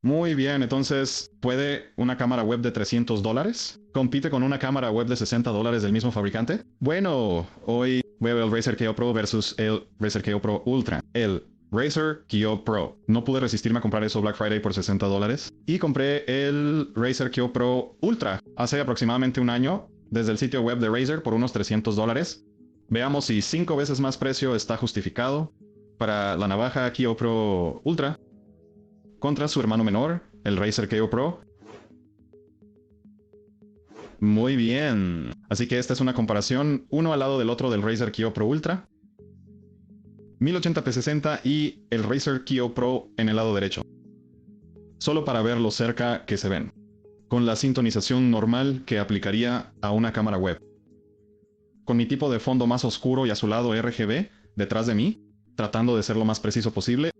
Muy bien, entonces, ¿puede una cámara web de $300? ¿Compite con una cámara web de $60 del mismo fabricante? Bueno, hoy voy a ver el Razer Kiyo Pro versus el Razer Kiyo Pro Ultra. El Razer Kiyo Pro. No pude resistirme a comprar eso Black Friday por $60. Y compré el Razer Kiyo Pro Ultra hace aproximadamente un año desde el sitio web de Razer por unos $300. Veamos si 5 veces más precio está justificado para la navaja Kiyo Pro Ultra contra su hermano menor, el Razer Kiyo Pro. Muy bien. Así que esta es una comparación uno al lado del otro del Razer Kiyo Pro Ultra. 1080p60 y el Razer Kiyo Pro en el lado derecho. Solo para ver lo cerca que se ven. Con la sintonización normal que aplicaría a una cámara web. Con mi tipo de fondo más oscuro y azulado RGB detrás de mí, tratando de ser lo más preciso posible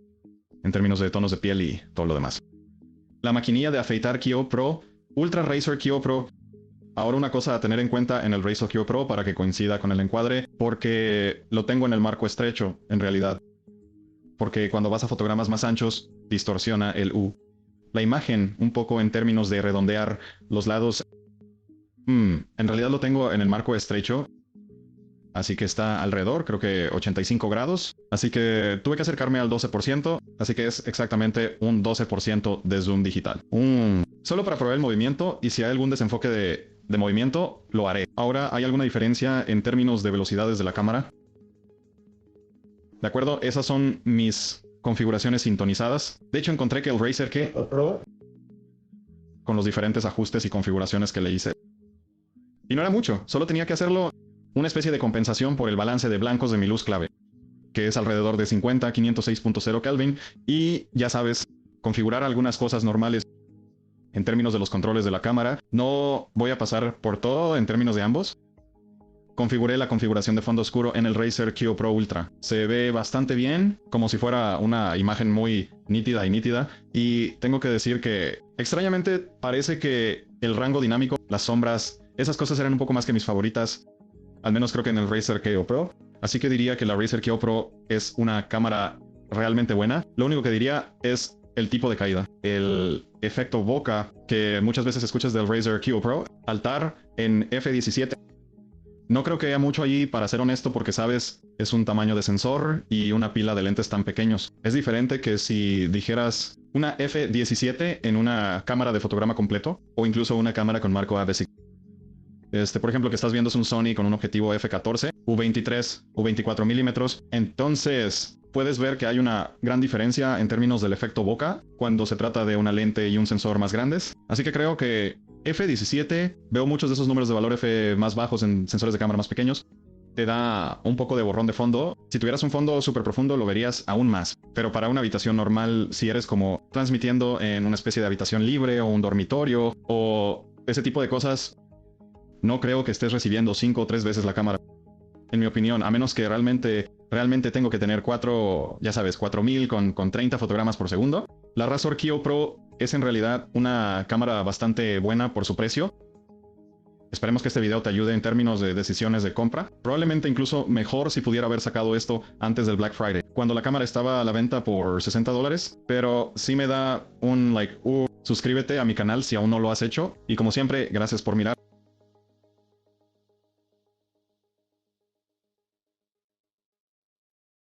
en términos de tonos de piel y todo lo demás. La maquinilla de afeitar Kiyo Pro, Ultra Razer Kiyo Pro. Ahora una cosa a tener en cuenta en el Razer Kiyo Pro para que coincida con el encuadre, porque lo tengo en el marco estrecho, en realidad. Porque cuando vas a fotogramas más anchos, distorsiona el U. La imagen, un poco en términos de redondear los lados. En realidad lo tengo en el marco estrecho. Así que está alrededor, creo que 85 grados. Así que tuve que acercarme al 12%. Así que es exactamente un 12% de zoom digital. Solo para probar el movimiento, y si hay algún desenfoque de movimiento, lo haré. Ahora, ¿hay alguna diferencia en términos de velocidades de la cámara? De acuerdo, esas son mis configuraciones sintonizadas. De hecho, encontré que el Razer Kiyo Pro, con los diferentes ajustes y configuraciones que le hice. Y no era mucho, solo tenía que hacerlo una especie de compensación por el balance de blancos de mi luz clave, que es alrededor de 50 a 506.0 Kelvin, y ya sabes, configurar algunas cosas normales en términos de los controles de la cámara. No voy a pasar por todo en términos de ambos. Configuré la configuración de fondo oscuro en el Razer Kiyo Pro Ultra. Se ve bastante bien, como si fuera una imagen muy nítida, y tengo que decir que extrañamente parece que el rango dinámico, las sombras, esas cosas eran un poco más que mis favoritas. Al menos creo que en el Razer Kiyo Pro. Así que diría que la Razer Kiyo Pro es una cámara realmente buena. Lo único que diría es el tipo de caída. El efecto bokeh que muchas veces escuchas del Razer Kiyo Pro. Altar en f17. No creo que haya mucho allí, para ser honesto, porque sabes, es un tamaño de sensor y una pila de lentes tan pequeños. Es diferente que si dijeras una f17 en una cámara de fotograma completo o incluso una cámara con marco AVC. Por ejemplo, que estás viendo es un Sony con un objetivo f14, u23, u24 milímetros. Entonces, puedes ver que hay una gran diferencia en términos del efecto bokeh cuando se trata de una lente y un sensor más grandes. Así que creo que f17, veo muchos de esos números de valor f más bajos en sensores de cámara más pequeños. Te da un poco de borrón de fondo. Si tuvieras un fondo súper profundo, lo verías aún más. Pero para una habitación normal, si eres como transmitiendo en una especie de habitación libre o un dormitorio o ese tipo de cosas, no creo que estés recibiendo 5 o 3 veces la cámara. En mi opinión, a menos que realmente tengo que tener 4000 con 30 fotogramas por segundo. La Razer Kiyo Pro es en realidad una cámara bastante buena por su precio. Esperemos que este video te ayude en términos de decisiones de compra. Probablemente incluso mejor si pudiera haber sacado esto antes del Black Friday, cuando la cámara estaba a la venta por $60. Pero sí me da un like, suscríbete a mi canal si aún no lo has hecho. Y como siempre, gracias por mirar.